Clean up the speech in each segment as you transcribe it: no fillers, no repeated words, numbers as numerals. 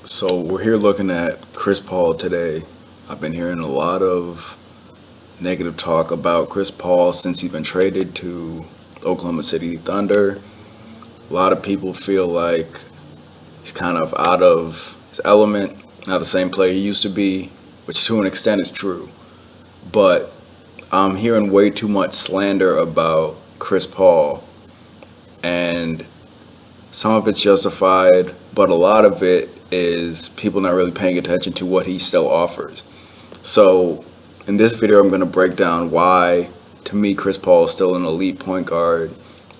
So we're here looking at Chris Paul today. I've been hearing a lot of negative talk about Chris Paul since he's been traded to Oklahoma City Thunder. A lot of people feel like he's kind of out of his element, not the same player he used to be, which to an extent is true. But I'm hearing way too much slander about Chris Paul, and some of it's justified, but a lot of it is people not really paying attention to what he still offers. So in this video, I'm going to break down why, to me, Chris Paul is still an elite point guard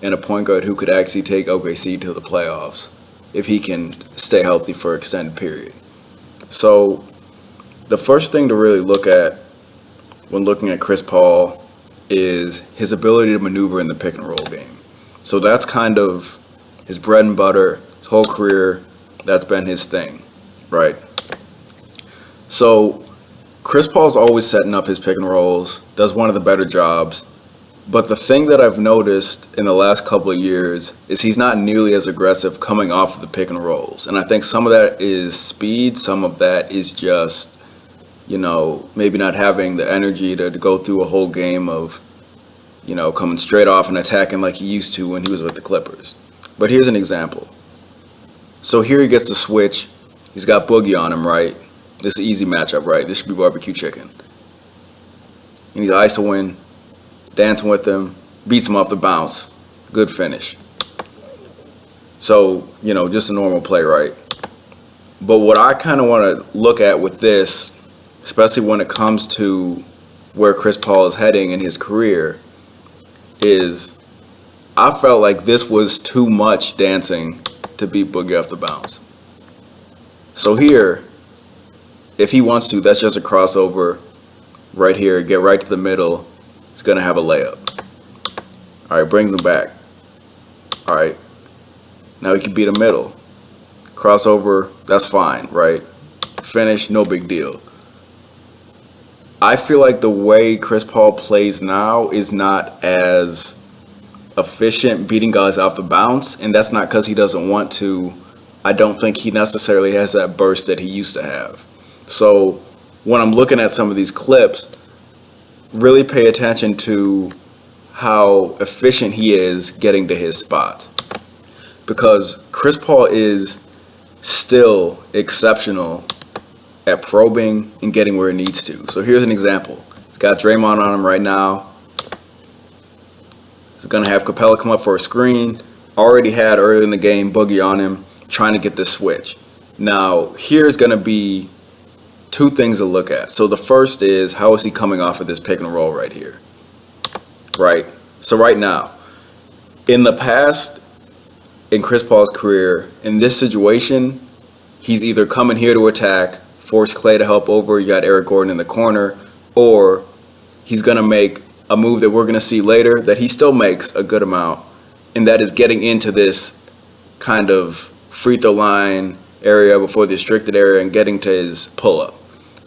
and a point guard who could actually take OKC to the playoffs if he can stay healthy for an extended period. So the first thing to really look at when looking at Chris Paul is his ability to maneuver in the pick and roll game. So that's kind of his bread and butter, his whole career. That's been his thing, right? So Chris Paul's always setting up his pick and rolls, does one of the better jobs. But the thing that I've noticed in the last couple of years is he's not nearly as aggressive coming off of the pick and rolls. And I think some of that is speed, some of that is just, maybe not having the energy to go through a whole game of, coming straight off and attacking like he used to when he was with the Clippers. But here's an example. So here he gets the switch. He's got Boogie on him, right? This is an easy matchup, right? This should be barbecue chicken. And he's isoing, dancing with him, beats him off the bounce. Good finish. So, just a normal play, right? But what I kind of want to look at with this, especially when it comes to where Chris Paul is heading in his career, is I felt like this was too much dancing to beat Boogie off the bounce. So here, if he wants to, that's just a crossover right here, get right to the middle. He's going to have a layup. All right, brings him back. All right, now he can beat a middle. Crossover, that's fine, right? Finish, no big deal. I feel like the way Chris Paul plays now is not as efficient beating guys off the bounce, and that's not because he doesn't want to. I don't think he necessarily has that burst that he used to have. So when I'm looking at some of these clips, really pay attention to how efficient he is getting to his spots, because Chris Paul is still exceptional at probing and getting where he needs to. So here's an example. He's got Draymond on him right now. He's going to have Capella come up for a screen. Already had early in the game Boogie on him, trying to get this switch. Now, here's going to be two things to look at. So the first is, how is he coming off of this pick and roll right here? Right? So right now, in the past, in Chris Paul's career, in this situation, he's either coming here to attack, force Clay to help over, you got Eric Gordon in the corner, or he's going to make a move that we're going to see later that he still makes a good amount, and that is getting into this kind of free throw line area before the restricted area and getting to his pull-up.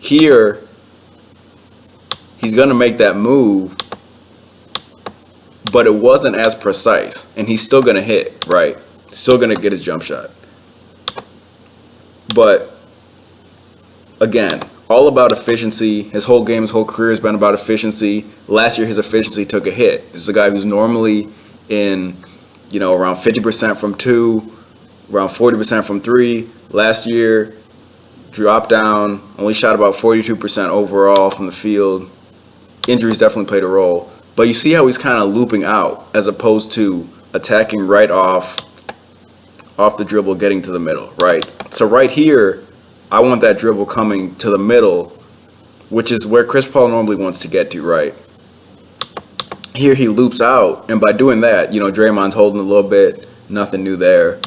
Here, he's going to make that move, but it wasn't as precise, and he's still going to hit, right? Still going to get his jump shot. But again, all about efficiency. His whole game, his whole career has been about efficiency. Last year, his efficiency took a hit. This is a guy who's normally in, around 50% from two, around 40% from three. Last year, dropped down, only shot about 42% overall from the field. Injuries definitely played a role. But you see how he's kind of looping out as opposed to attacking right off the dribble, getting to the middle, right? So right here, I want that dribble coming to the middle, which is where Chris Paul normally wants to get to, right? Here he loops out, and by doing that, Draymond's holding a little bit, nothing new there.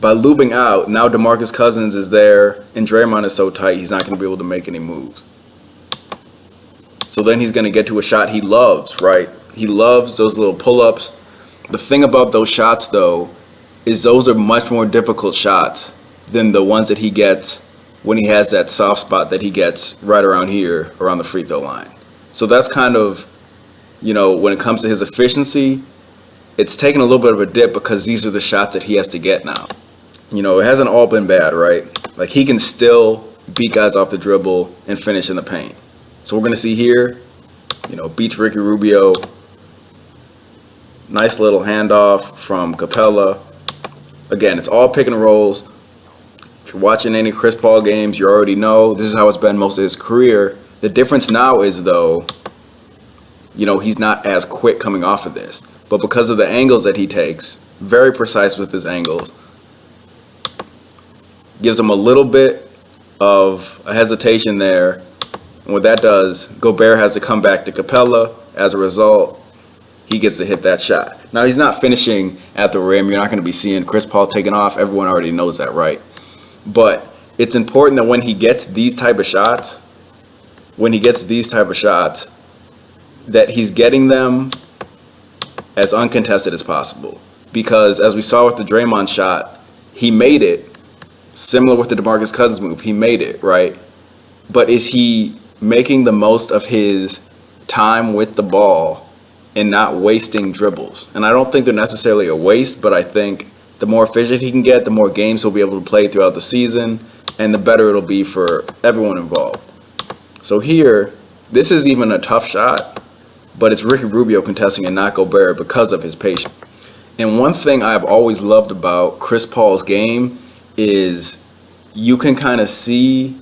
By looping out, now DeMarcus Cousins is there, and Draymond is so tight, he's not going to be able to make any moves. So then he's going to get to a shot he loves, right? He loves those little pull-ups. The thing about those shots, though, is those are much more difficult shots than the ones that he gets when he has that soft spot that he gets right around here, around the free throw line. So that's kind of, when it comes to his efficiency, it's taken a little bit of a dip because these are the shots that he has to get now. it hasn't all been bad, right? Like, he can still beat guys off the dribble and finish in the paint. So we're going to see here, beats Ricky Rubio. Nice little handoff from Capella. Again, it's all pick and rolls. If you're watching any Chris Paul games, you already know this is how it's been most of his career. The difference now is, though, he's not as quick coming off of this. But because of the angles that he takes, very precise with his angles, gives him a little bit of a hesitation there. And what that does, Gobert has to come back to Capella. As a result, he gets to hit that shot. Now, he's not finishing at the rim. You're not going to be seeing Chris Paul taking off. Everyone already knows that, right? But it's important that when he gets these type of shots, that he's getting them as uncontested as possible. Because as we saw with the Draymond shot, he made it. Similar with the DeMarcus Cousins move, he made it, right? But is he making the most of his time with the ball and not wasting dribbles? And I don't think they're necessarily a waste, but I think the more efficient he can get, the more games he'll be able to play throughout the season, and the better it'll be for everyone involved. So here, this is even a tough shot, but it's Ricky Rubio contesting and not Gobert because of his patience. And one thing I've always loved about Chris Paul's game is you can kind of see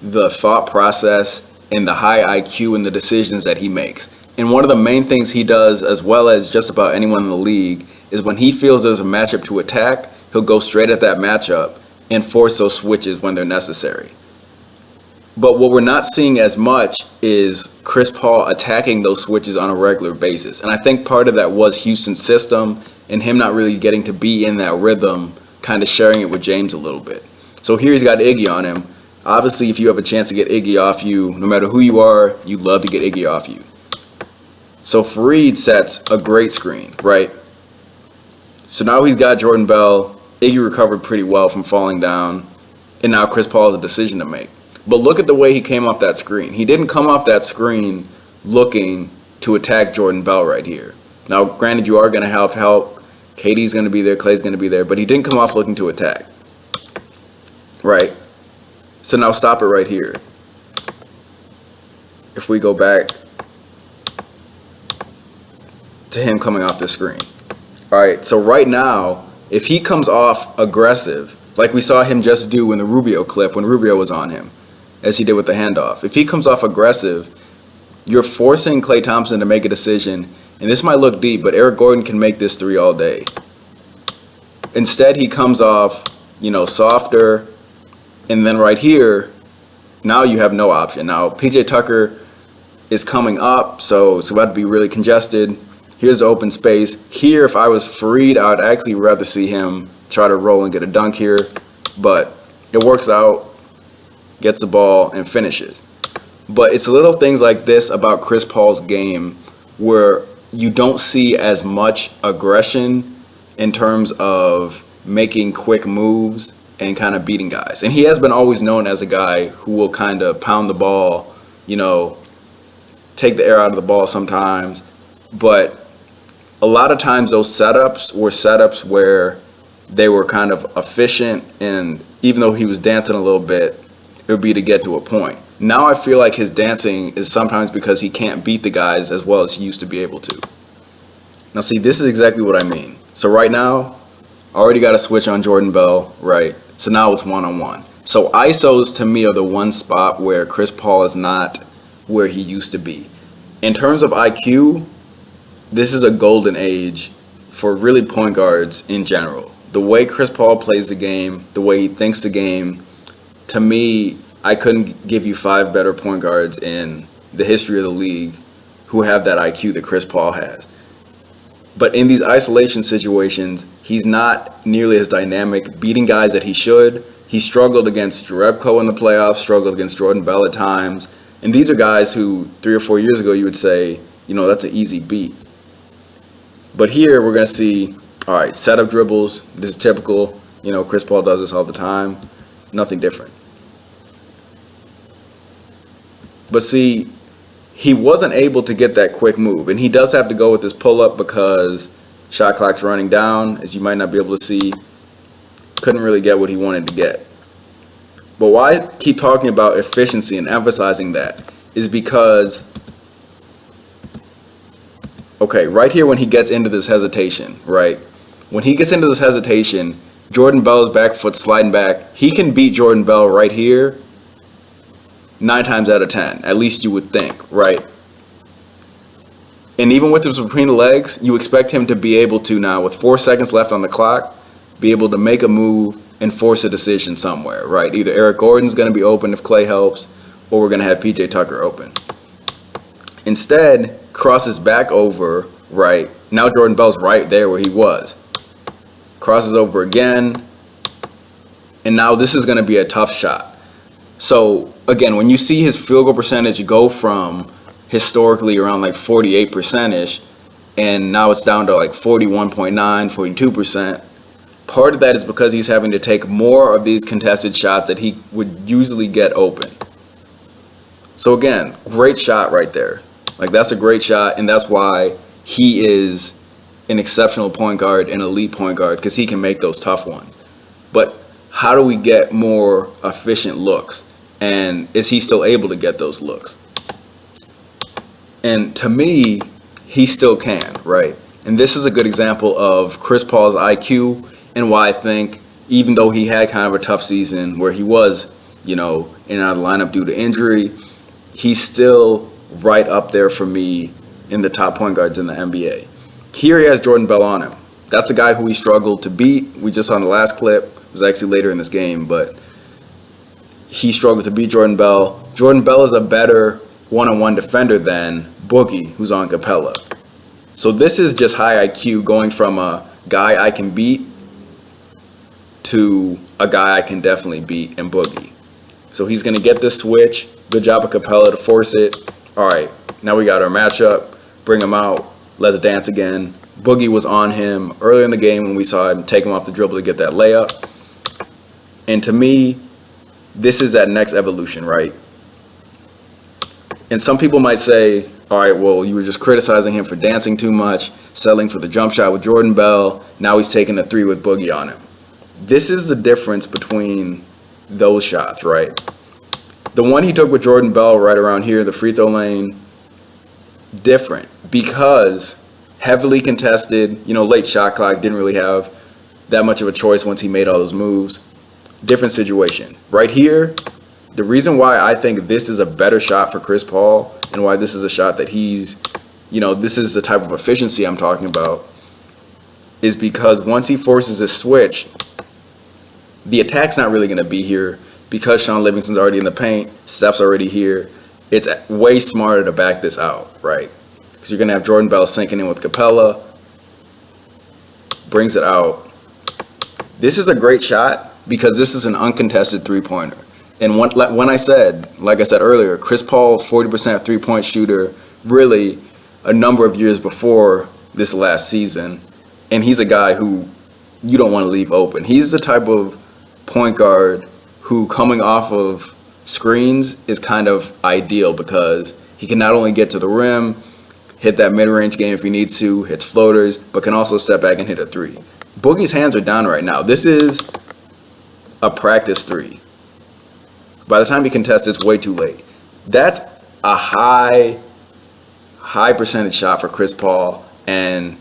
the thought process and the high IQ and the decisions that he makes. And one of the main things he does, as well as just about anyone in the league, is when he feels there's a matchup to attack, he'll go straight at that matchup and force those switches when they're necessary. But what we're not seeing as much is Chris Paul attacking those switches on a regular basis. And I think part of that was Houston's system and him not really getting to be in that rhythm, kind of sharing it with James a little bit. So here he's got Iggy on him. Obviously, if you have a chance to get Iggy off you, no matter who you are, you'd love to get Iggy off you. So Fareed sets a great screen, right? So now he's got Jordan Bell. Iggy recovered pretty well from falling down. And now Chris Paul has a decision to make. But look at the way he came off that screen. He didn't come off that screen looking to attack Jordan Bell right here. Now, granted, you are going to have help. KD's going to be there. Clay's going to be there. But he didn't come off looking to attack. Right? So now stop it right here. If we go back to him coming off the screen. All right, so right now, if he comes off aggressive, like we saw him just do in the Rubio clip when Rubio was on him, as he did with the handoff. If he comes off aggressive, you're forcing Klay Thompson to make a decision, and this might look deep, but Eric Gordon can make this three all day. Instead, he comes off, softer, and then right here, now you have no option. Now, PJ Tucker is coming up, so it's about to be really congested. Here's the open space. Here, if I was Fareed, I'd actually rather see him try to roll and get a dunk here, but it works out, gets the ball, and finishes. But it's little things like this about Chris Paul's game where you don't see as much aggression in terms of making quick moves and kind of beating guys. And he has been always known as a guy who will kind of pound the ball, take the air out of the ball sometimes. But a lot of times those setups were setups where they were kind of efficient, and even though he was dancing a little bit, it would be to get to a point. Now I feel like his dancing is sometimes because he can't beat the guys as well as he used to be able to. Now see, this is exactly what I mean. So right now, I already got a switch on Jordan Bell, right? So now it's one-on-one. So ISOs to me are the one spot where Chris Paul is not where he used to be. In terms of IQ, this is a golden age for really point guards in general. The way Chris Paul plays the game, the way he thinks the game, to me, I couldn't give you 5 better point guards in the history of the league who have that IQ that Chris Paul has. But in these isolation situations, he's not nearly as dynamic, beating guys that he should. He struggled against Jerebko in the playoffs, struggled against Jordan Bell at times. And these are guys who 3 or 4 years ago you would say, that's an easy beat. But here we're going to see, all right, setup dribbles. This is typical. Chris Paul does this all the time. Nothing different. But see, he wasn't able to get that quick move. And he does have to go with this pull-up because shot clock's running down, as you might not be able to see. couldn't really get what he wanted to get. But why I keep talking about efficiency and emphasizing that is because, okay, right here when he gets into this hesitation, right? When he gets into this hesitation, Jordan Bell's back foot sliding back. He can beat Jordan Bell right here 9 times out of 10, at least you would think, right? And even with his between the legs, you expect him to be able to now, with 4 seconds left on the clock, be able to make a move and force a decision somewhere, right? Either Eric Gordon's going to be open if Clay helps, or we're going to have PJ Tucker open. Instead, crosses back over, right? Now Jordan Bell's right there where he was. Crosses over again, and now this is going to be a tough shot. So, again, when you see his field goal percentage go from historically around like 48%-ish, and now it's down to like 41.9, 42%, part of that is because he's having to take more of these contested shots that he would usually get open. So again, great shot right there. Like, that's a great shot, and that's why he is an exceptional point guard, an elite point guard, because he can make those tough ones. But how do we get more efficient looks? And is he still able to get those looks? And to me, he still can, right? And this is a good example of Chris Paul's IQ and why I think, even though he had kind of a tough season where he was, in and out of the lineup due to injury, he's still right up there for me in the top point guards in the NBA. Here he has Jordan Bell on him. That's a guy who he struggled to beat. We just saw in the last clip. It was actually later in this game, but he struggled to beat Jordan Bell. Jordan Bell is a better one-on-one defender than Boogie, who's on Capella. So this is just high IQ going from a guy I can beat to a guy I can definitely beat in Boogie. So he's going to get this switch. Good job of Capella to force it. All right, now we got our matchup. Bring him out. Let's dance again. Boogie was on him earlier in the game when we saw him take him off the dribble to get that layup. And to me, this is that next evolution, right? And some people might say, all right, well, you were just criticizing him for dancing too much, settling for the jump shot with Jordan Bell. Now he's taking a 3 with Boogie on him. This is the difference between those shots, right? The one he took with Jordan Bell right around here, the free throw lane, different because heavily contested, late shot clock, didn't really have that much of a choice once he made all those moves. Different situation. Right here, the reason why I think this is a better shot for Chris Paul and why this is a shot that he's, this is the type of efficiency I'm talking about, is because once he forces a switch, the attack's not really going to be here because Sean Livingston's already in the paint, Steph's already here. It's way smarter to back this out, right? Because you're going to have Jordan Bell sinking in with Capella, brings it out. This is a great shot because this is an uncontested three-pointer. And when I said, like I said earlier, Chris Paul, 40% three-point shooter, really a number of years before this last season. And he's a guy who you don't want to leave open. He's the type of point guard who, coming off of screens, is kind of ideal because he can not only get to the rim, hit that mid-range game if he needs to, hits floaters, but can also step back and hit a 3. Boogie's hands are down right now. This is a practice 3. By the time he contests, it's way too late. That's a high percentage shot for Chris Paul, and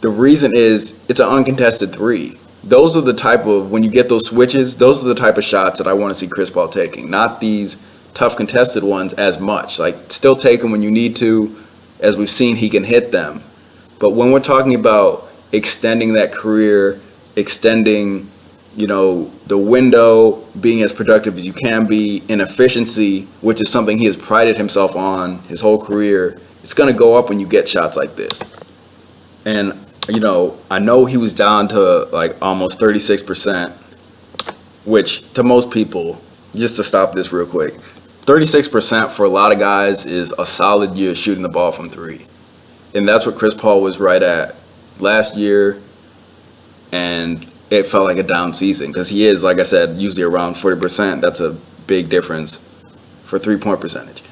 the reason is it's an uncontested 3. Those are the type of, when you get those switches, those are the type of shots that I want to see Chris Paul taking, not these tough contested ones as much. Like, still take them when you need to. As we've seen, he can hit them. But when we're talking about extending that career, extending, the window, being as productive as you can be, in efficiency, which is something he has prided himself on his whole career, it's going to go up when you get shots like this. And, I know he was down to like almost 36%, which to most people, just to stop this real quick, 36% for a lot of guys is a solid year shooting the ball from 3. And that's what Chris Paul was right at last year, and it felt like a down season because he is, like I said, usually around 40%. That's a big difference for three-point percentage.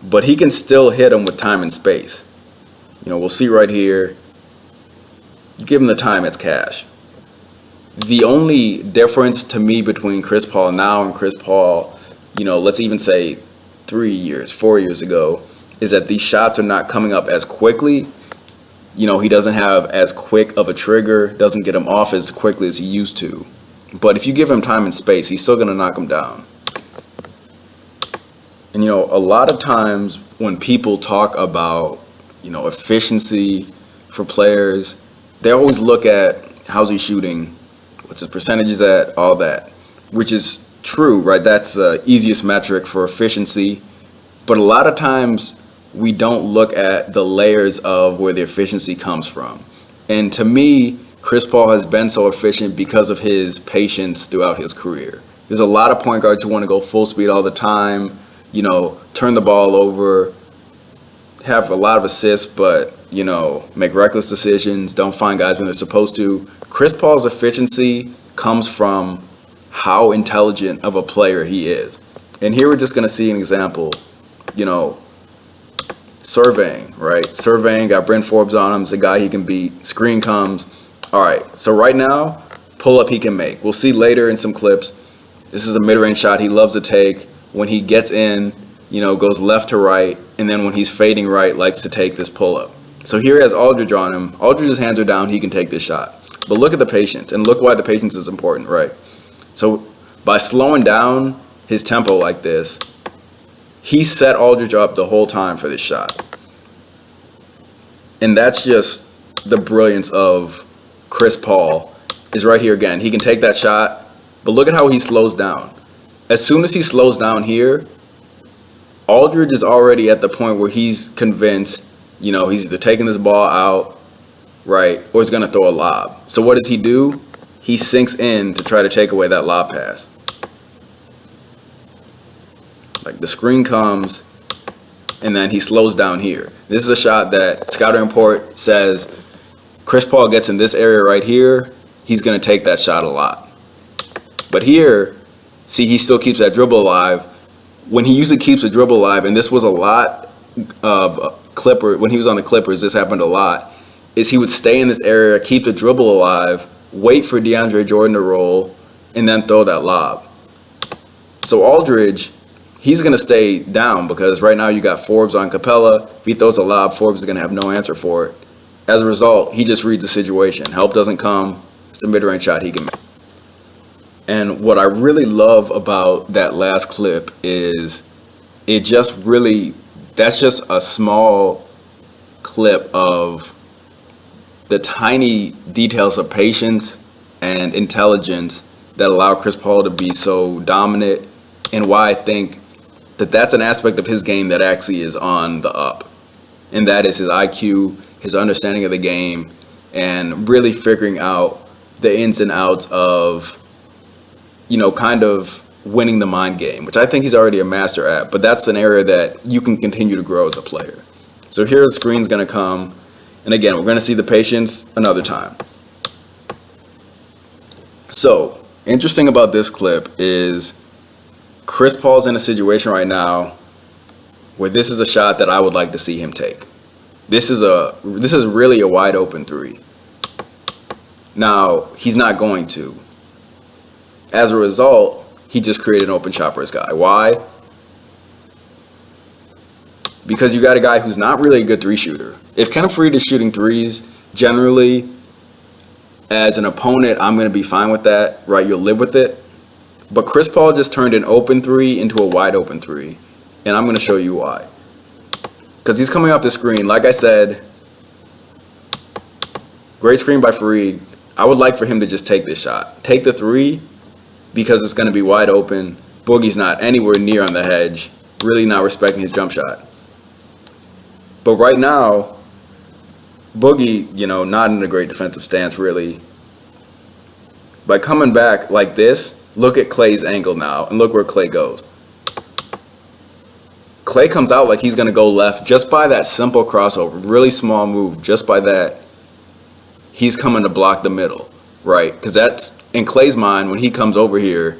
But he can still hit them with time and space. We'll see right here. You give him the time, it's cash. The only difference to me between Chris Paul now and Chris Paul, let's even say 3 years, 4 years ago, is that these shots are not coming up as quickly. He doesn't have as quick of a trigger, doesn't get him off as quickly as he used to. But if you give him time and space, he's still going to knock him down. And, a lot of times when people talk about, efficiency for players, they always look at how's he shooting, what's his percentages at, all that, which is true, right? That's the easiest metric for efficiency. But a lot of times we don't look at the layers of where the efficiency comes from. And to me, Chris Paul has been so efficient because of his patience throughout his career. There's a lot of point guards who want to go full speed all the time, turn the ball over, have a lot of assists, but, make reckless decisions, don't find guys when they're supposed to. Chris Paul's efficiency comes from how intelligent of a player he is. And here we're just going to see an example, surveying, right? Surveying, got Bryn Forbes on him, it's a guy he can beat. Screen comes. All right, so right now, pull up he can make. We'll see later in some clips. This is a mid-range shot he loves to take. When he gets in, goes left to right, and then when he's fading right, likes to take this pull-up. So here he has Aldridge on him. Aldridge's hands are down, he can take this shot. But look at the patience, and look why the patience is important, right? So by slowing down his tempo like this, he set Aldridge up the whole time for this shot. And that's just the brilliance of Chris Paul, is right here again. He can take that shot, but look at how he slows down. As soon as he slows down here, Aldridge is already at the point where he's convinced, he's either taking this ball out, right, or he's going to throw a lob. So what does he do? He sinks in to try to take away that lob pass. Like the screen comes, and then he slows down here. This is a shot that Scouting Report says Chris Paul gets in this area right here, he's going to take that shot a lot. But here, see, he still keeps that dribble alive. When he usually keeps a dribble alive, and this was a lot of when he was on the Clippers, this happened a lot, is he would stay in this area, keep the dribble alive, wait for DeAndre Jordan to roll, and then throw that lob. So Aldridge, he's going to stay down because right now you got Forbes on Capella. If he throws a lob, Forbes is going to have no answer for it. As a result, he just reads the situation. Help doesn't come. It's a mid-range shot he can make. And what I really love about that last clip is that's just a small clip of the tiny details of patience and intelligence that allow Chris Paul to be so dominant, and why I think that that's an aspect of his game that actually is on the up. And that is his IQ, his understanding of the game, and really figuring out the ins and outs of, kind of winning the mind game, which I think he's already a master at. But that's an area that you can continue to grow as a player. So here the screen's going to come. And again, we're going to see the patience another time. So, interesting about this clip is Chris Paul's in a situation right now where this is a shot that I would like to see him take. This is really a wide open three. Now, he's not going to. As a result, he just created an open shot for his guy. Why? Because you got a guy who's not really a good three shooter. If Kenneth Faried is shooting threes, generally, as an opponent, I'm going to be fine with that, right? You'll live with it. But Chris Paul just turned an open three into a wide open three. And I'm going to show you why. Because he's coming off the screen. Like I said, great screen by Faried. I would like for him to just take this shot. Take the three, because it's going to be wide open. Boogie's not anywhere near on the hedge. Really not respecting his jump shot. But right now, Boogie, not in a great defensive stance, really. By coming back like this, look at Klay's angle now, and look where Klay goes. Klay comes out like he's going to go left just by that simple crossover, really small move. Just by that, he's coming to block the middle, right? Because that's, in Klay's mind, when he comes over here,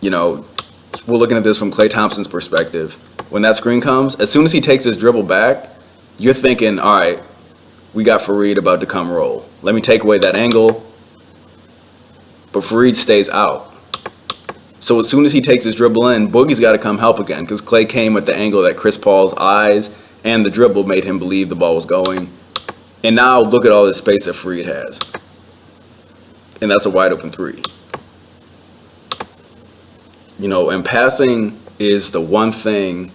we're looking at this from Klay Thompson's perspective. When that screen comes, as soon as he takes his dribble back, you're thinking, all right, we got Faried about to come roll. Let me take away that angle. but Fareed stays out. So as soon as he takes his dribble in, Boogie's got to come help again because Clay came at the angle that Chris Paul's eyes and the dribble made him believe the ball was going. And now look at all this space that Fareed has. And that's a wide open three. You know, and passing is the one thing.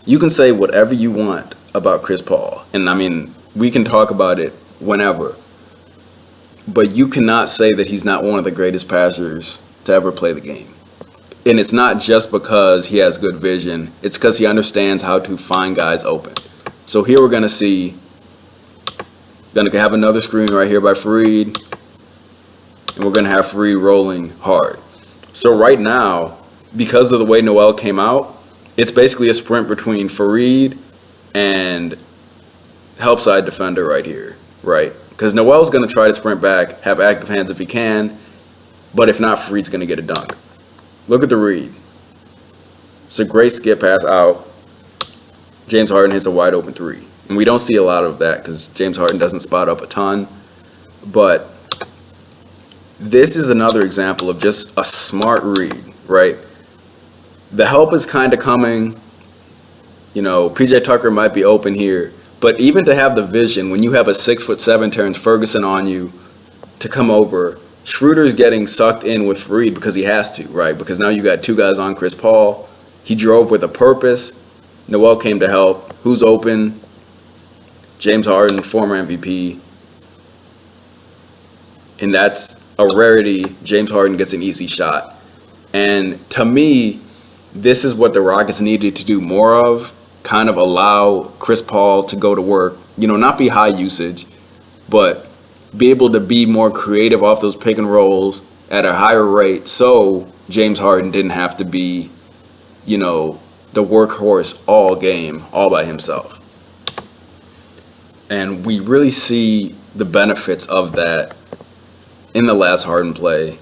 You can say whatever you want about Chris Paul. And I mean, we can talk about it whenever. But you cannot say that he's not one of the greatest passers to ever play the game. And it's not just because he has good vision. It's because he understands how to find guys open. So here we're going to have another screen right here by Fareed. And we're going to have Fareed rolling hard. So right now, because of the way Noel came out, it's basically a sprint between Fareed and help side defender right here, right? Because Noel's going to try to sprint back, have active hands if he can, but if not, Fareed's going to get a dunk. Look at the read. It's a great skip pass out. James Harden hits a wide open three. And we don't see a lot of that because James Harden doesn't spot up a ton. But this is another example of just a smart read, right? The help is kind of coming. You know, PJ Tucker might be open here. But even to have the vision, when you have a 6'7" Terrence Ferguson on you to come over, Schroeder's getting sucked in with Fareed because he has to, right? Because now you got two guys on Chris Paul. He drove with a purpose. Noel came to help. Who's open? James Harden, former MVP. And that's a rarity. James Harden gets an easy shot. And to me, this is what the Rockets needed to do more of. Kind of allow Chris Paul to go to work. You know, not be high usage, but be able to be more creative off those pick and rolls at a higher rate so James Harden didn't have to be, you know, the workhorse all game, all by himself. And we really see the benefits of that in the last Harden play.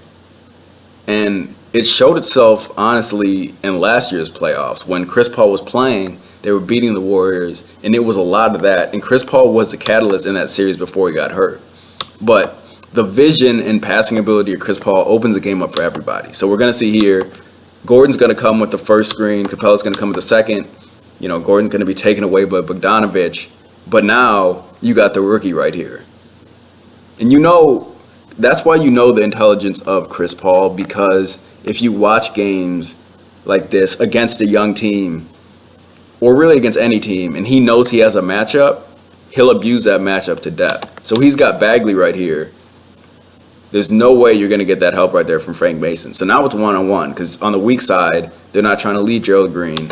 And it showed itself, honestly, in last year's playoffs. When Chris Paul was playing, they were beating the Warriors, and it was a lot of that. And Chris Paul was the catalyst in that series before he got hurt. But the vision and passing ability of Chris Paul opens the game up for everybody. So we're going to see here, Gordon's going to come with the first screen. Capella's going to come with the second. You know, Gordon's going to be taken away by Bogdanovich. But now you got the rookie right here. And you know, that's why you know the intelligence of Chris Paul, because if you watch games like this against a young team, or really against any team, and he knows he has a matchup, he'll abuse that matchup to death. So he's got Bagley right here. There's no way you're going to get that help right there from Frank Mason. So now it's one-on-one, because on the weak side, they're not trying to lead Gerald Green.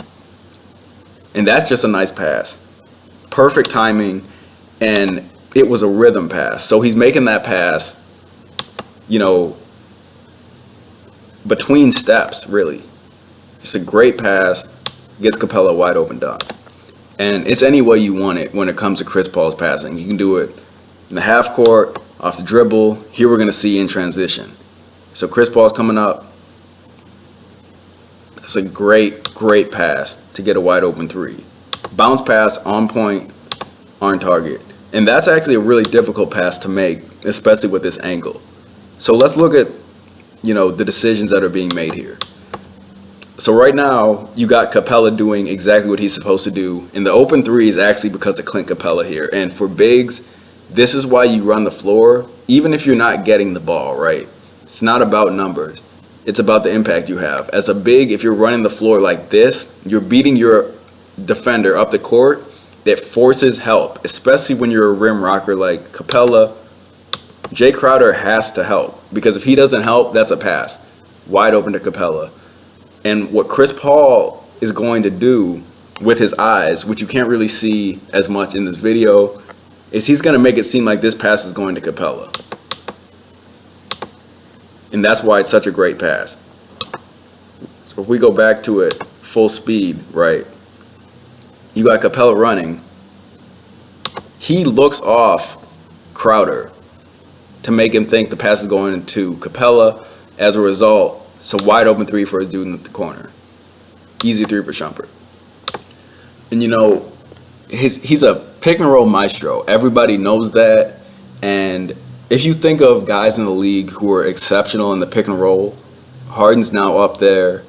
And that's just a nice pass. Perfect timing, and it was a rhythm pass. So he's making that pass, you know, between steps, really. It's a great pass, gets Capella a wide open dunk. And it's any way you want it when it comes to Chris Paul's passing. You can do it in the half court, off the dribble. Here we're going to see in transition. So Chris Paul's coming up. That's a great, great pass to get a wide open three. Bounce pass, on point, on target. And that's actually a really difficult pass to make, especially with this angle. So let's look at, you know, the decisions that are being made here. So right now, you got Capella doing exactly what he's supposed to do. And the open three is actually because of Clint Capella here. And for bigs, this is why you run the floor, even if you're not getting the ball, right? It's not about numbers. It's about the impact you have. As a big, if you're running the floor like this, you're beating your defender up the court. That forces help, especially when you're a rim rocker like Capella. Jay Crowder has to help, because if he doesn't help, that's a pass. Wide open to Capella. And what Chris Paul is going to do with his eyes, which you can't really see as much in this video, is he's going to make it seem like this pass is going to Capella. And that's why it's such a great pass. So if we go back to it full speed, right? You got Capella running. He looks off Crowder to make him think the pass is going to Capella. As a result, it's a wide open three for a dude in the corner. Easy three for Shumpert. And you know, he's a pick and roll maestro. Everybody knows that. And if you think of guys in the league who are exceptional in the pick and roll, Harden's now up there.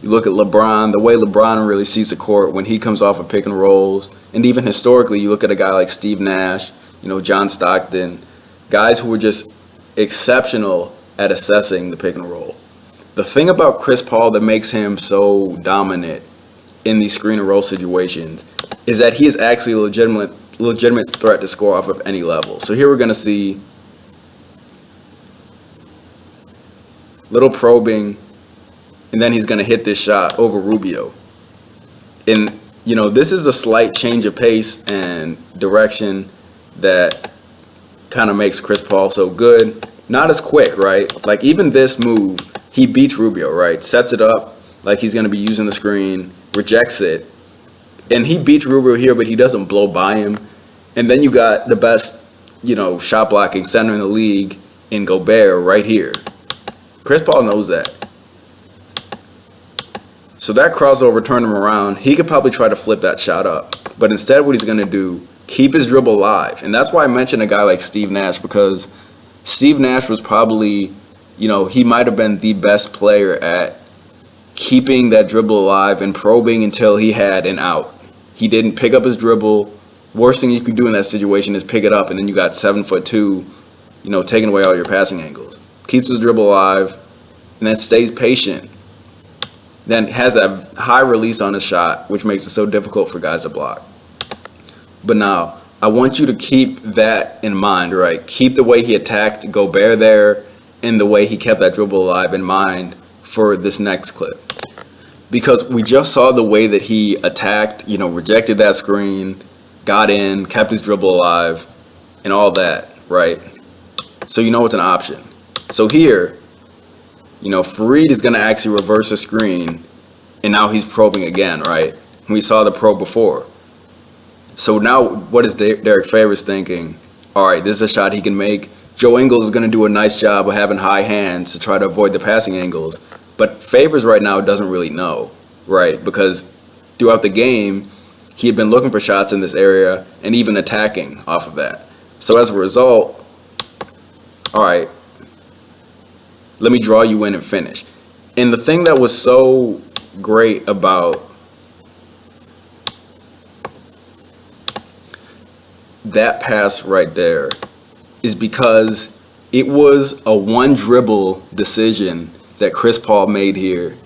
You look at LeBron, the way LeBron really sees the court when he comes off of pick and rolls, and even historically, you look at a guy like Steve Nash, John Stockton, guys who were just exceptional at assessing the pick and roll. The thing about Chris Paul that makes him so dominant in these screen and roll situations is that he is actually a legitimate threat to score off of any level. So here we're going to see little probing, and then he's going to hit this shot over Rubio. And, this is a slight change of pace and direction that kind of makes Chris Paul so good. Not as quick, right? Like, even this move, he beats Rubio, right? Sets it up like he's going to be using the screen, rejects it. And he beats Rubio here, but he doesn't blow by him. And then you got the best, shot blocking center in the league in Gobert right here. Chris Paul knows that. So that crossover turned him around. He could probably try to flip that shot up. But instead what he's going to do, keep his dribble alive. And that's why I mentioned a guy like Steve Nash, because Steve Nash was probably, he might have been the best player at keeping that dribble alive and probing until he had an out. He didn't pick up his dribble. Worst thing you could do in that situation is pick it up, and then you got 7'2", taking away all your passing angles. Keeps his dribble alive, and then stays patient. Then has a high release on his shot, which makes it so difficult for guys to block. But now, I want you to keep that in mind, right? Keep the way he attacked Gobert there and the way he kept that dribble alive in mind for this next clip. Because we just saw the way that he attacked, rejected that screen, got in, kept his dribble alive, and all that, right? So it's an option. So here, Fareed is going to actually reverse the screen, and now he's probing again, right? We saw the probe before. So now what is Derek Favors thinking? All right, this is a shot he can make. Joe Ingles is going to do a nice job of having high hands to try to avoid the passing angles. But Favors right now doesn't really know, right? Because throughout the game, he had been looking for shots in this area and even attacking off of that. So as a result, all right, let me draw you in and finish. And the thing that was so great about that pass right there is because it was a one dribble decision that Chris Paul made here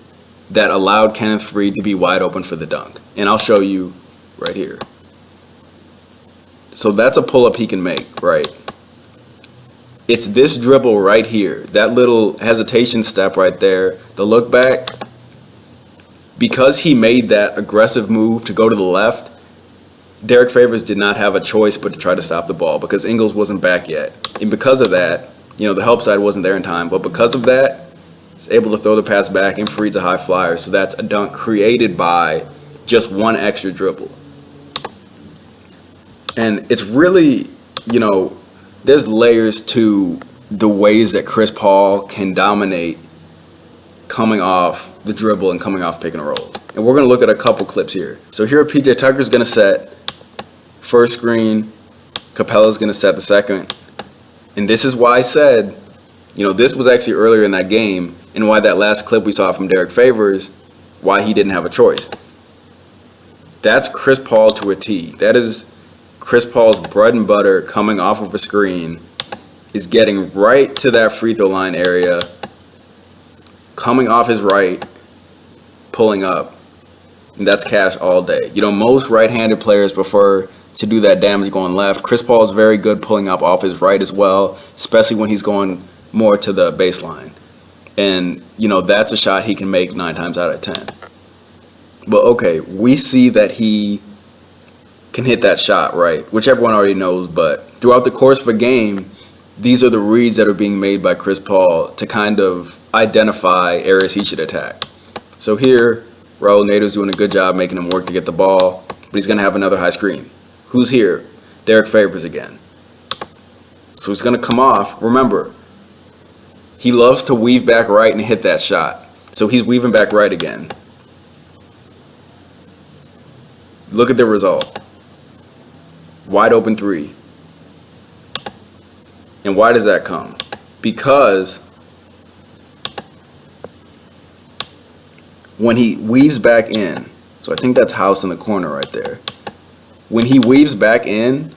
that allowed Kenneth Faried to be wide open for the dunk. And I'll show you right here. So that's a pull-up he can make, right? It's this dribble right here, that little hesitation step right there, the look back. Because he made that aggressive move to go to the left, Derek Favors did not have a choice but to try to stop the ball because Ingles wasn't back yet. And because of that, the help side wasn't there in time. But because of that, he's able to throw the pass back, and Fareed's a high flyer. So that's a dunk created by just one extra dribble. And it's really, there's layers to the ways that Chris Paul can dominate coming off the dribble and coming off pick and rolls. And we're going to look at a couple clips here. So here PJ Tucker's going to set first screen, Capella's going to set the second. And this is why I said, this was actually earlier in that game, and why that last clip we saw from Derek Favors, why he didn't have a choice. That's Chris Paul to a T. That is Chris Paul's bread and butter coming off of a screen, is getting right to that free throw line area, coming off his right, pulling up. And that's cash all day. Most right-handed players prefer to do that damage going left. Chris Paul is very good pulling up off his right as well, especially when he's going more to the baseline. And, that's a shot he can make 9 times out of 10. But, okay, we see that he can hit that shot, right? Which everyone already knows, but throughout the course of a game, these are the reads that are being made by Chris Paul to kind of identify areas he should attack. So here, Raul Neto's doing a good job making him work to get the ball, but he's going to have another high screen. Who's here? Derek Favors again. So he's going to come off. Remember, he loves to weave back right and hit that shot. So he's weaving back right again. Look at the result. Wide open three. And why does that come? Because when he weaves back in, so I think that's House in the corner right there. When he weaves back in,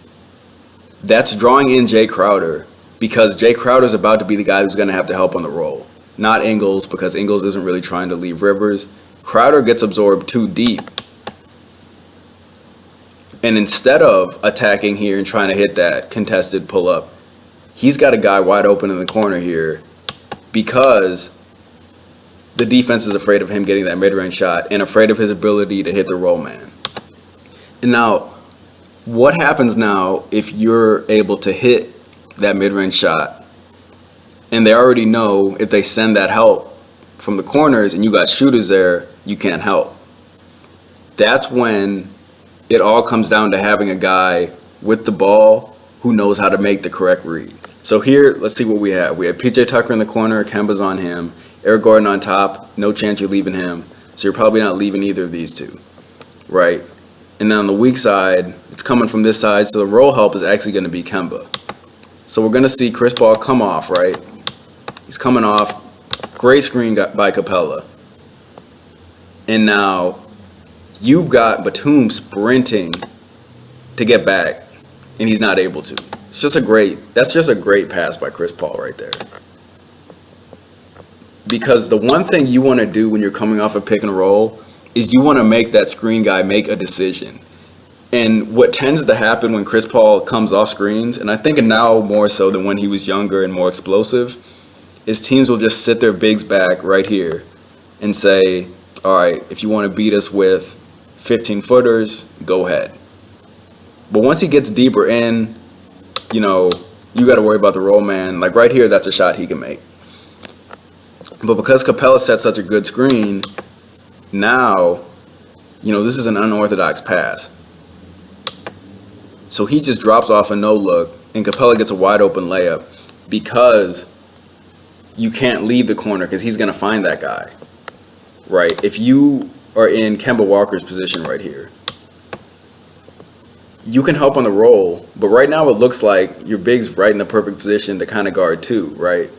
that's drawing in Jay Crowder, because Jay Crowder's about to be the guy who's going to have to help on the roll. Not Ingles, because Ingles isn't really trying to leave Rivers. Crowder gets absorbed too deep. And instead of attacking here and trying to hit that contested pull-up, he's got a guy wide open in the corner here because the defense is afraid of him getting that mid-range shot and afraid of his ability to hit the roll man. And now, what happens now if you're able to hit that mid-range shot and they already know if they send that help from the corners and you got shooters there, you can't help? That's when it all comes down to having a guy with the ball who knows how to make the correct read. So here, let's see what we have. We have PJ Tucker in the corner, Kemba's on him, Eric Gordon on top, no chance you're leaving him, so you're probably not leaving either of these two, right? And then on the weak side, it's coming from this side, so the roll help is actually going to be Kemba. So we're going to see Chris Paul come off, right? He's coming off. Great screen by Capella. And now you've got Batum sprinting to get back, and he's not able to. That's just a great pass by Chris Paul right there. Because the one thing you want to do when you're coming off a pick and roll is you want to make that screen guy make a decision. And what tends to happen when Chris Paul comes off screens, and I think now more so than when he was younger and more explosive, is teams will just sit their bigs back right here and say, all right, if you want to beat us with 15-footers, go ahead. But once he gets deeper in, you got to worry about the roll man. Like right here, that's a shot he can make. But because Capella set such a good screen, now, this is an unorthodox pass. So he just drops off a no-look, and Capella gets a wide-open layup because you can't leave the corner because he's going to find that guy, right? If you are in Kemba Walker's position right here, you can help on the roll, but right now it looks like your big's right in the perfect position to kind of guard two, right?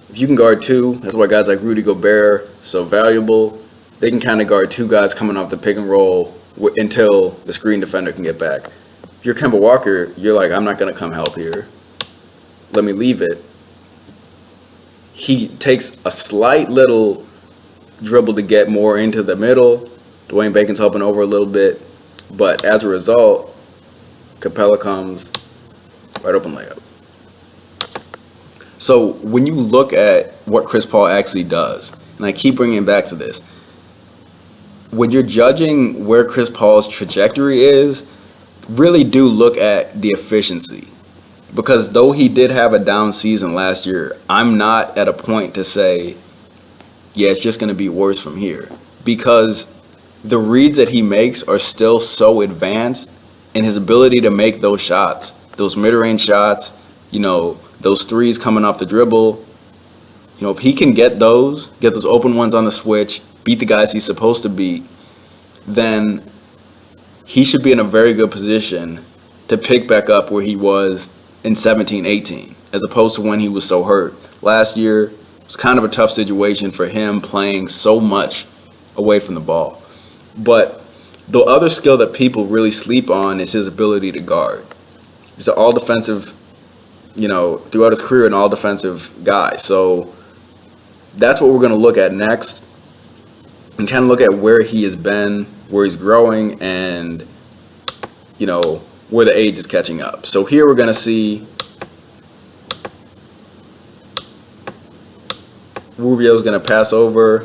If you can guard two, that's why guys like Rudy Gobert so valuable. They can kind of guard two guys coming off the pick and roll until the screen defender can get back. If you're Kemba Walker, you're like, I'm not going to come help here. Let me leave it. He takes a slight little dribble to get more into the middle. Dwayne Bacon's helping over a little bit. But as a result, Capella comes, right open layup. So when you look at what Chris Paul actually does, and I keep bringing it back to this, when you're judging where Chris Paul's trajectory is, really do look at the efficiency. Because though he did have a down season last year, I'm not at a point to say, yeah, it's just going to be worse from here. Because the reads that he makes are still so advanced, and his ability to make those shots, those mid-range shots, those threes coming off the dribble, if he can get those open ones on the switch, beat the guys he's supposed to beat, then he should be in a very good position to pick back up where he was in 17-18, as opposed to when he was so hurt. Last year was kind of a tough situation for him playing so much away from the ball. But the other skill that people really sleep on is his ability to guard. He's an all-defensive, throughout his career, an all-defensive guy. So that's what we're going to look at next and kind of look at where he has been, where he's growing, and, where the age is catching up. So here we're going to see Rubio's going to pass over.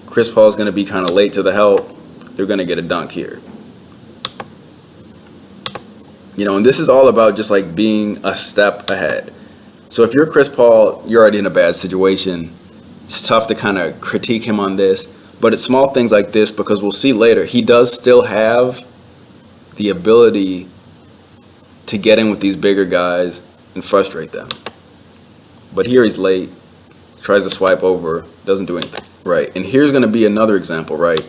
Chris Paul's going to be kind of late to the help. They're going to get a dunk here. And this is all about just like being a step ahead. So if you're Chris Paul, you're already in a bad situation. It's tough to kind of critique him on this, but it's small things like this because we'll see later, he does still have the ability to get in with these bigger guys and frustrate them. But here he's late, tries to swipe over, doesn't do anything, right? And here's going to be another example, right?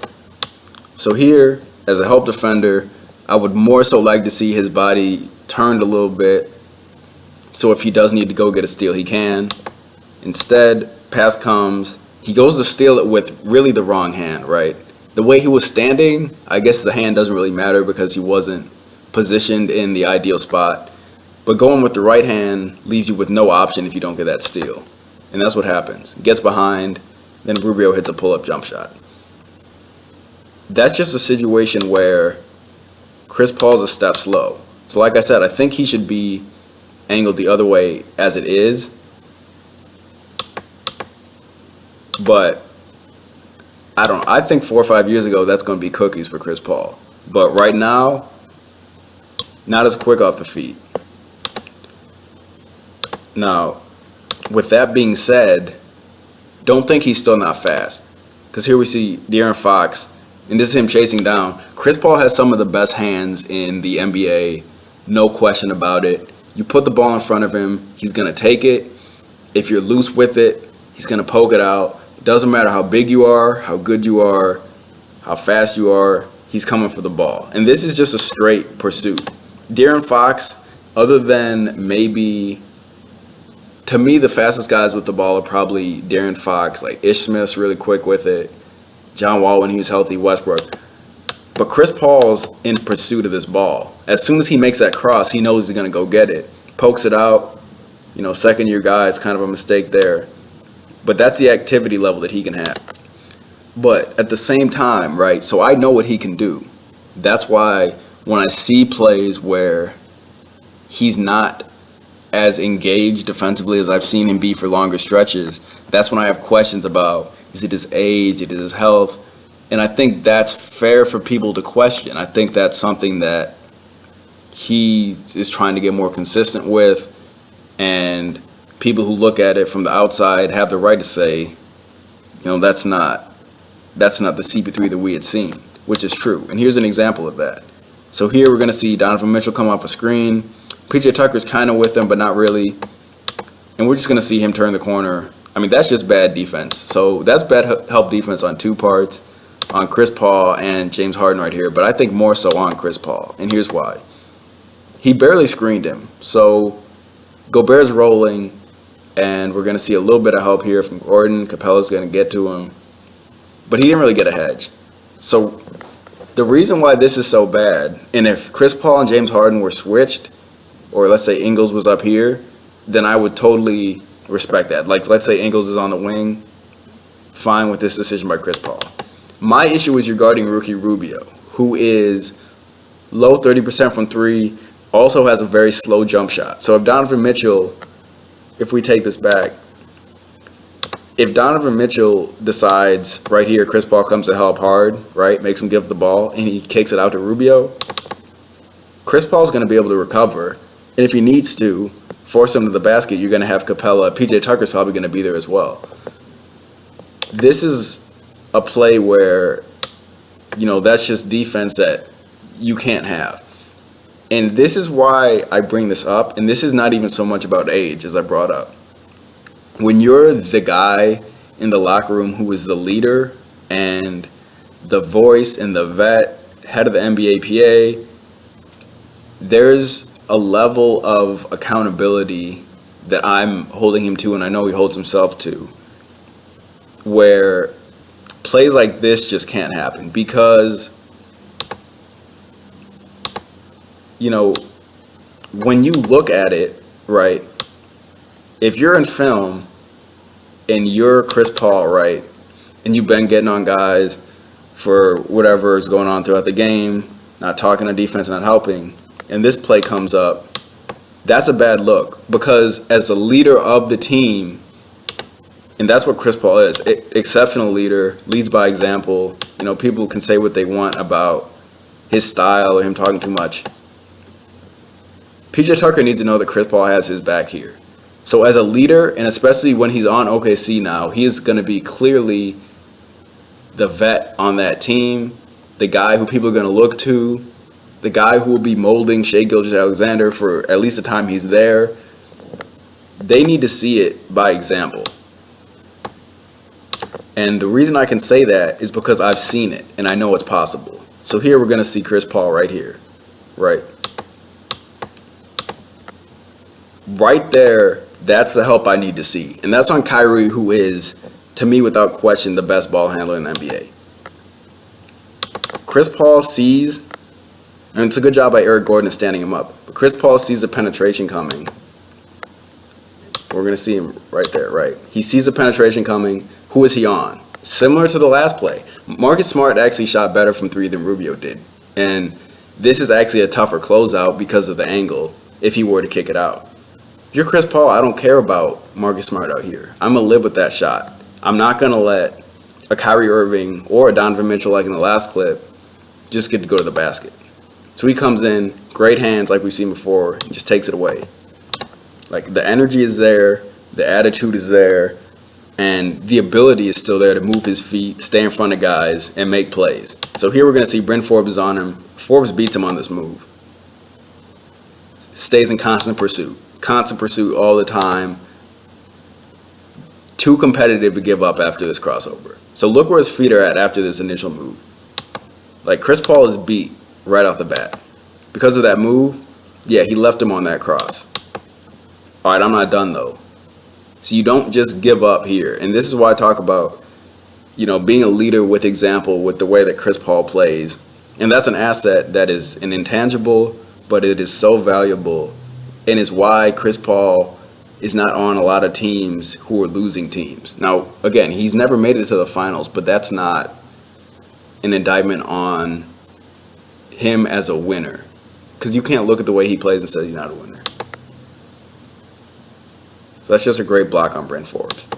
So here, as a help defender, I would more so like to see his body turned a little bit So if he does need to go get a steal, he can. Instead, pass comes. He goes to steal it with really the wrong hand, right? The way he was standing, I guess the hand doesn't really matter because he wasn't positioned in the ideal spot. But going with the right hand leaves you with no option if you don't get that steal. And that's what happens. Gets behind, then Rubio hits a pull-up jump shot. That's just a situation where Chris Paul's a step slow. So like I said, I think he should be angled the other way as it is. But I think 4 or 5 years ago, that's going to be cookies for Chris Paul. But right now, not as quick off the feet. Now, with that being said, don't think he's still not fast. Because here we see De'Aaron Fox, and this is him chasing down. Chris Paul has some of the best hands in the NBA, no question about it. You put the ball in front of him, he's going to take it. If you're loose with it, he's going to poke it out. It doesn't matter how big you are, how good you are, how fast you are, he's coming for the ball. And this is just a straight pursuit. De'Aaron Fox, other than maybe, to me, the fastest guys with the ball are probably De'Aaron Fox, like Ish Smith's really quick with it, John Wall when he was healthy, Westbrook. But Chris Paul's in pursuit of this ball. As soon as he makes that cross, he knows he's going to go get it. Pokes it out. Second-year guy, it's kind of a mistake there. But that's the activity level that he can have. But at the same time, right, so I know what he can do. That's why when I see plays where he's not as engaged defensively as I've seen him be for longer stretches, that's when I have questions about, is it his age, is it his health? And I think that's fair for people to question. I think that's something that he is trying to get more consistent with, and people who look at it from the outside have the right to say, that's not the CP3 that we had seen, which is true. And here's an example of that. So here we're going to see Donovan Mitchell come off a screen. PJ Tucker's kind of with him, but not really. And we're just going to see him turn the corner. I mean, that's just bad defense. So that's bad help defense on two parts, on Chris Paul and James Harden right here. But I think more so on Chris Paul. And here's why. He barely screened him. So Gobert's rolling, and we're going to see a little bit of help here from Gordon. Capella's going to get to him. But he didn't really get a hedge. So the reason why this is so bad, and if Chris Paul and James Harden were switched, or let's say Ingles was up here, then I would totally respect that. Like, let's say Ingles is on the wing, fine with this decision by Chris Paul. My issue is regarding rookie Rubio, who is low 30% from three, also has a very slow jump shot. So if Donovan Mitchell, if we take this back, if Donovan Mitchell decides right here, Chris Paul comes to help hard, right, makes him give the ball, and he kicks it out to Rubio, Chris Paul's going to be able to recover. And if he needs to force him to the basket, you're going to have Capella. PJ Tucker's probably going to be there as well. This is a play where, that's just defense that you can't have. And this is why I bring this up. And this is not even so much about age as I brought up. When you're the guy in the locker room who is the leader and the voice and the vet, head of the NBA PA, there's a level of accountability that I'm holding him to, and I know he holds himself to, where plays like this just can't happen. Because, when you look at it, right, if you're in film and you're Chris Paul, right, and you've been getting on guys for whatever is going on throughout the game, not talking to defense, not helping, and this play comes up, that's a bad look. Because as a leader of the team, and that's what Chris Paul is, exceptional leader, leads by example. People can say what they want about his style or him talking too much. PJ Tucker needs to know that Chris Paul has his back here. So as a leader, and especially when he's on OKC now, he is going to be clearly the vet on that team, the guy who people are going to look to, the guy who will be molding Shai Gilgeous-Alexander for at least the time he's there. They need to see it by example. And the reason I can say that is because I've seen it, and I know it's possible. So here we're going to see Chris Paul right here, right? right there, that's the help I need to see. And that's on Kyrie, who is, to me, without question, the best ball handler in the NBA. Chris Paul sees, and it's a good job by Eric Gordon of standing him up, but Chris Paul sees the penetration coming. We're going to see him right there, right? He sees the penetration coming. Who is he on? Similar to the last play. Marcus Smart actually shot better from three than Rubio did. And this is actually a tougher closeout because of the angle if he were to kick it out. If you're Chris Paul, I don't care about Marcus Smart out here. I'm going to live with that shot. I'm not going to let a Kyrie Irving or a Donovan Mitchell, like in the last clip, just get to go to the basket. So he comes in, great hands like we've seen before, and just takes it away. Like, the energy is there, the attitude is there, and the ability is still there to move his feet, stay in front of guys, and make plays. So here we're going to see Bryn Forbes is on him. Forbes beats him on this move. Stays in constant pursuit all the time. Too competitive to give up after this crossover. So look where his feet are at after this initial move. Like, Chris Paul is beat right off the bat. Because of that move, yeah, he left him on that cross. All right, I'm not done, though. So you don't just give up here. And this is why I talk about, being a leader with example with the way that Chris Paul plays. And that's an asset that is an intangible, but it is so valuable. And is why Chris Paul is not on a lot of teams who are losing teams. Now, again, he's never made it to the finals, but that's not an indictment on him as a winner. Because you can't look at the way he plays and say he's not a winner. So that's just a great block on Bryn Forbes.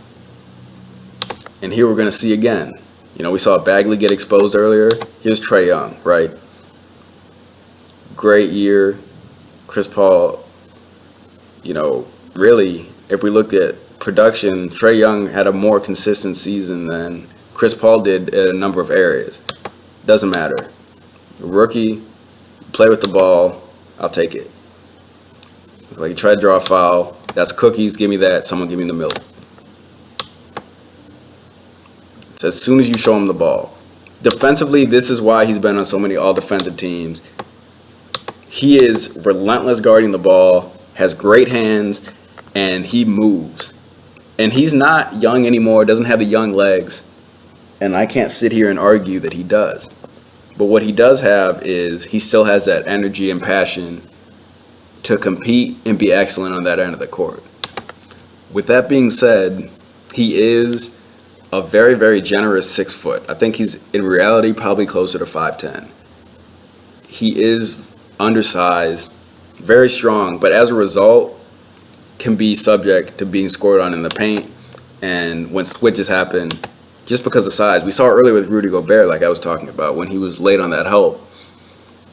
And here we're going to see again. We saw Bagley get exposed earlier. Here's Trae Young, right? Great year. Chris Paul, really, if we look at production, Trae Young had a more consistent season than Chris Paul did in a number of areas. Doesn't matter. Rookie, play with the ball, I'll take it. Like, you try to draw a foul. That's cookies, give me that, someone give me the milk. It's as soon as you show him the ball. Defensively, this is why he's been on so many all-defensive teams. He is relentless guarding the ball, has great hands, and he moves. And he's not young anymore, doesn't have the young legs, and I can't sit here and argue that he does. But what he does have is he still has that energy and passion to compete and be excellent on that end of the court. With that being said, he is a very, very generous 6 foot. I think he's, in reality, probably closer to 5'10". He is undersized, very strong, but as a result, can be subject to being scored on in the paint. And when switches happen, just because of size, we saw earlier with Rudy Gobert, like I was talking about, when he was late on that help.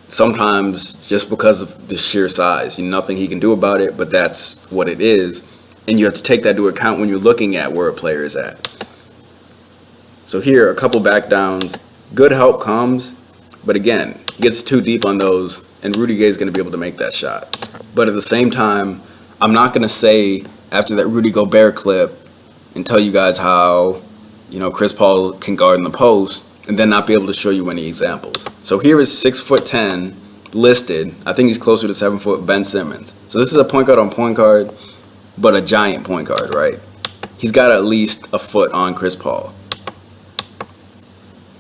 Sometimes just because of the sheer size, nothing he can do about it, but that's what it is. And you have to take that into account when you're looking at where a player is at. So here, a couple back downs, good help comes, but again, he gets too deep on those, and Rudy Gay is going to be able to make that shot. But at the same time, I'm not going to say after that Rudy Gobert clip and tell you guys how, Chris Paul can guard in the post, and then not be able to show you any examples. So here is 6'10" listed. I think he's closer to 7 foot Ben Simmons. So this is a point guard on point guard, but a giant point guard, right? He's got at least a foot on Chris Paul.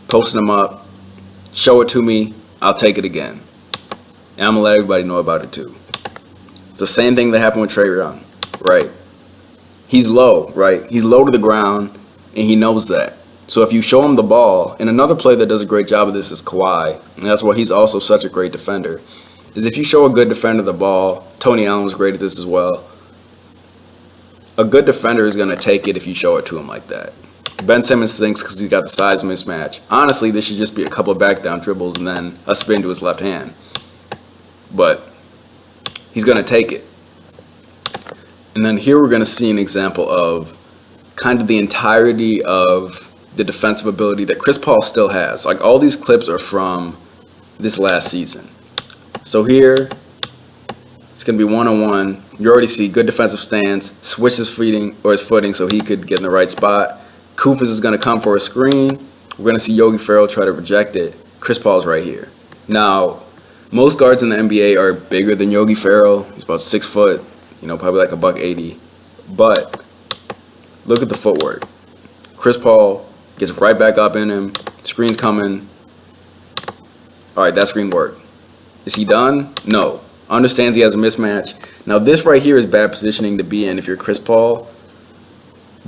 Posting him up, show it to me, I'll take it again. And I'm gonna let everybody know about it too. It's the same thing that happened with Trae Young, right? He's low, right? He's low to the ground, and he knows that. So if you show him the ball, and another player that does a great job of this is Kawhi, and that's why he's also such a great defender, is if you show a good defender the ball, Tony Allen was great at this as well, a good defender is going to take it if you show it to him like that. Ben Simmons thinks because he's got the size mismatch. Honestly, this should just be a couple of back down dribbles and then a spin to his left hand. But he's going to take it. And then here we're going to see an example of kind of the entirety of the defensive ability that Chris Paul still has. Like, all these clips are from this last season. So here, it's going to be one-on-one. You already see good defensive stance, switch his footing so he could get in the right spot. Koufos is going to come for a screen. We're going to see Yogi Ferrell try to reject it. Chris Paul's right here. Now, most guards in the NBA are bigger than Yogi Ferrell. He's about 6 foot, probably like a buck 80. But look at the footwork. Chris Paul gets right back up in him. Screen's coming. All right, that screen worked. Is he done? No. Understands he has a mismatch. Now, this right here is bad positioning to be in if you're Chris Paul.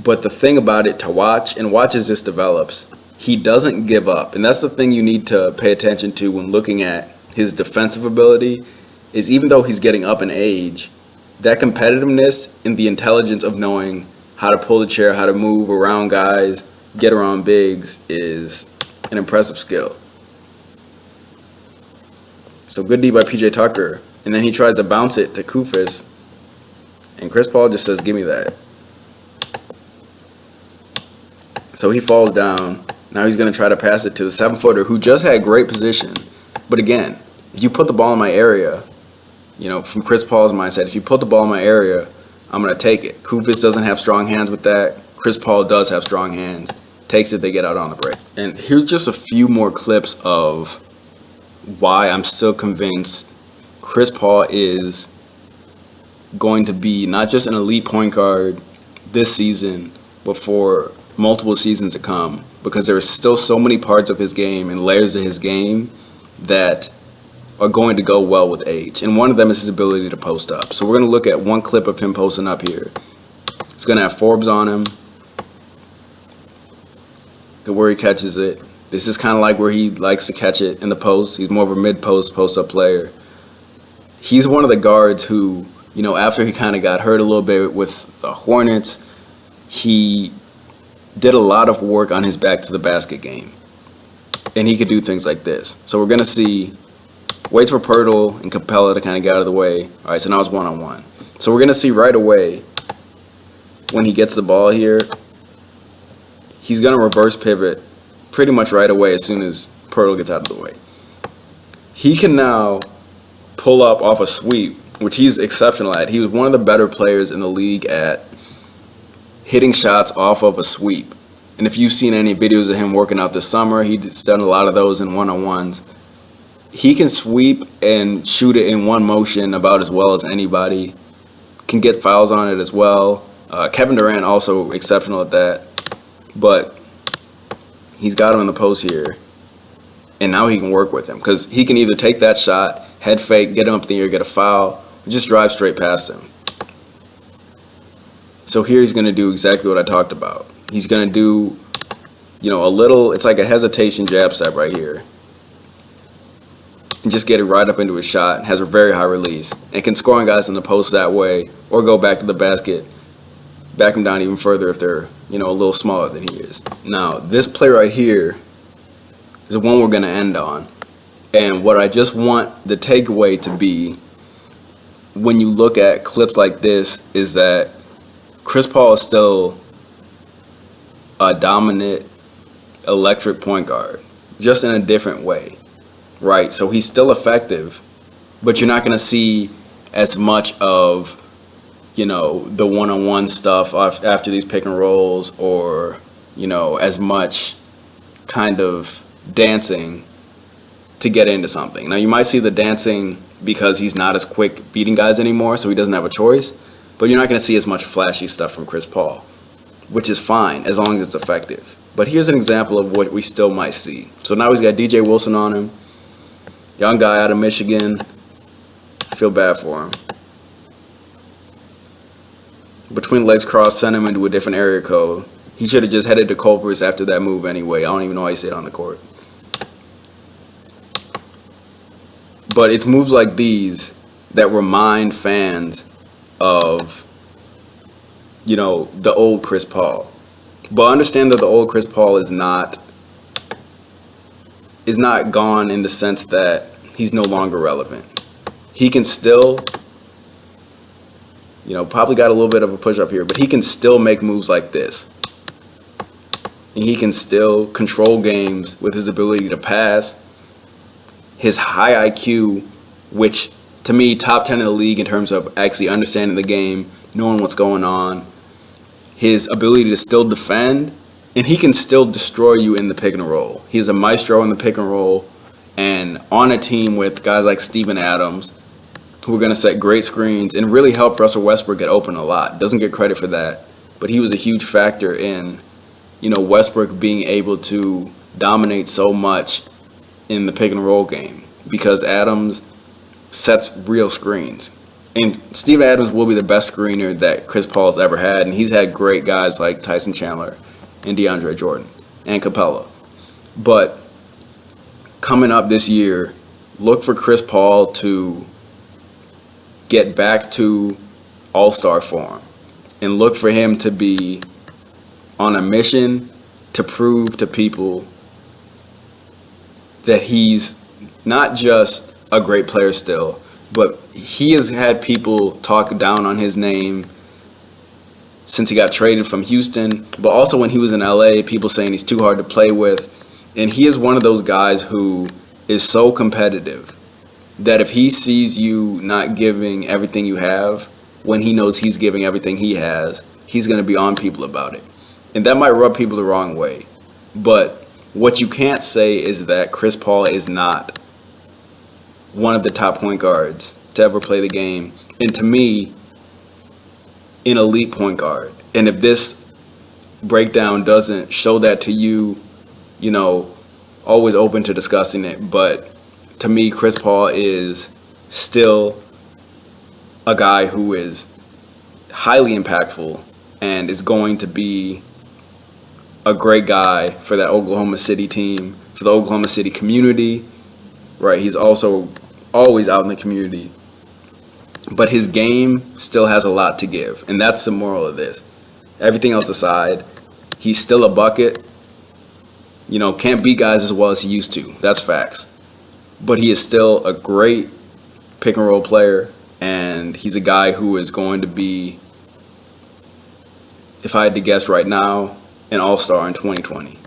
But the thing about it to watch, and watch as this develops, he doesn't give up. And that's the thing you need to pay attention to when looking at his defensive ability, is even though he's getting up in age, that competitiveness and the intelligence of knowing how to pull the chair, how to move around guys, get around bigs is an impressive skill. So good D by PJ Tucker. And then he tries to bounce it to Kufis. And Chris Paul just says, give me that. So he falls down. Now he's going to try to pass it to the 7-footer who just had great position. But again, if you put the ball in my area, from Chris Paul's mindset, if you put the ball in my area, I'm going to take it. Kufis doesn't have strong hands with that. Chris Paul does have strong hands. Takes it, they get out on the break. And here's just a few more clips of why I'm still convinced Chris Paul is going to be not just an elite point guard this season, but for multiple seasons to come, because there are still so many parts of his game and layers of his game that are going to go well with age. And one of them is his ability to post up. So we're going to look at one clip of him posting up here. It's going to have Forbes on him. Good where he catches it. This is kind of like where he likes to catch it in the post. He's more of a mid-post, post-up player. He's one of the guards who, after he kind of got hurt a little bit with the Hornets, he did a lot of work on his back to the basket game. And he could do things like this. So we're going to see, waits for Pirtle and Capella to kind of get out of the way. All right, so now it's one-on-one. So we're going to see right away when he gets the ball here, he's going to reverse pivot pretty much right away as soon as Pirtle gets out of the way. He can now pull up off a sweep, which he's exceptional at. He was one of the better players in the league at hitting shots off of a sweep. And if you've seen any videos of him working out this summer, he's done a lot of those in one-on-ones. He can sweep and shoot it in one motion about as well as anybody. Can get fouls on it as well. Kevin Durant also exceptional at that. But he's got him in the post here. And now he can work with him, because he can either take that shot, head fake, get him up in the air, get a foul, or just drive straight past him. So here he's going to do exactly what I talked about. He's going to do, a little, it's like a hesitation jab step right here. And just get it right up into his shot. Has a very high release. And can score on guys in the post that way, or go back to the basket, back him down even further if they're, a little smaller than he is. Now, this play right here is the one we're going to end on. And what I just want the takeaway to be when you look at clips like this is that Chris Paul is still a dominant, electric point guard, just in a different way, right? So he's still effective, but you're not going to see as much of, the one-on-one stuff after these pick and rolls, or, as much kind of dancing to get into something. Now, you might see the dancing because he's not as quick beating guys anymore, so he doesn't have a choice. But you're not going to see as much flashy stuff from Chris Paul, which is fine as long as it's effective. But here's an example of what we still might see. So now he's got DJ Wilson on him, young guy out of Michigan. I feel bad for him. Between legs crossed, sent him into a different area code. He should have just headed to Culver's after that move anyway. I don't even know why he stayed on the court. But it's moves like these that remind fans of, the old Chris Paul. But understand that the old Chris Paul is not gone in the sense that he's no longer relevant. He can still, probably got a little bit of a push up here, but he can still make moves like this. And he can still control games with his ability to pass, his high IQ, which to me, top 10 in the league in terms of actually understanding the game, knowing what's going on, his ability to still defend, and he can still destroy you in the pick and roll. He's a maestro in the pick and roll, and on a team with guys like Steven Adams, who are going to set great screens and really help Russell Westbrook get open a lot. Doesn't get credit for that, but he was a huge factor in, Westbrook being able to dominate so much in the pick and roll game because Adams sets real screens. And Steven Adams will be the best screener that Chris Paul's ever had, and he's had great guys like Tyson Chandler and DeAndre Jordan and Capella. But coming up this year, look for Chris Paul to get back to all-star form and look for him to be on a mission to prove to people that he's not just a great player still, but he has had people talk down on his name since he got traded from Houston, but also when he was in LA, people saying he's too hard to play with. And he is one of those guys who is so competitive that if he sees you not giving everything you have when he knows he's giving everything he has, he's going to be on people about it. And that might rub people the wrong way. But what you can't say is that Chris Paul is not one of the top point guards to ever play the game. And to me, an elite point guard. And if this breakdown doesn't show that to you, always open to discussing it. But to me, Chris Paul is still a guy who is highly impactful and is going to be a great guy for that Oklahoma City team, for the Oklahoma City community, right? He's also always out in the community. But his game still has a lot to give, and that's the moral of this. Everything else aside, he's still a bucket. Can't beat guys as well as he used to. That's facts. But he is still a great pick and roll player, and he's a guy who is going to be, if I had to guess right now, an all-star in 2020.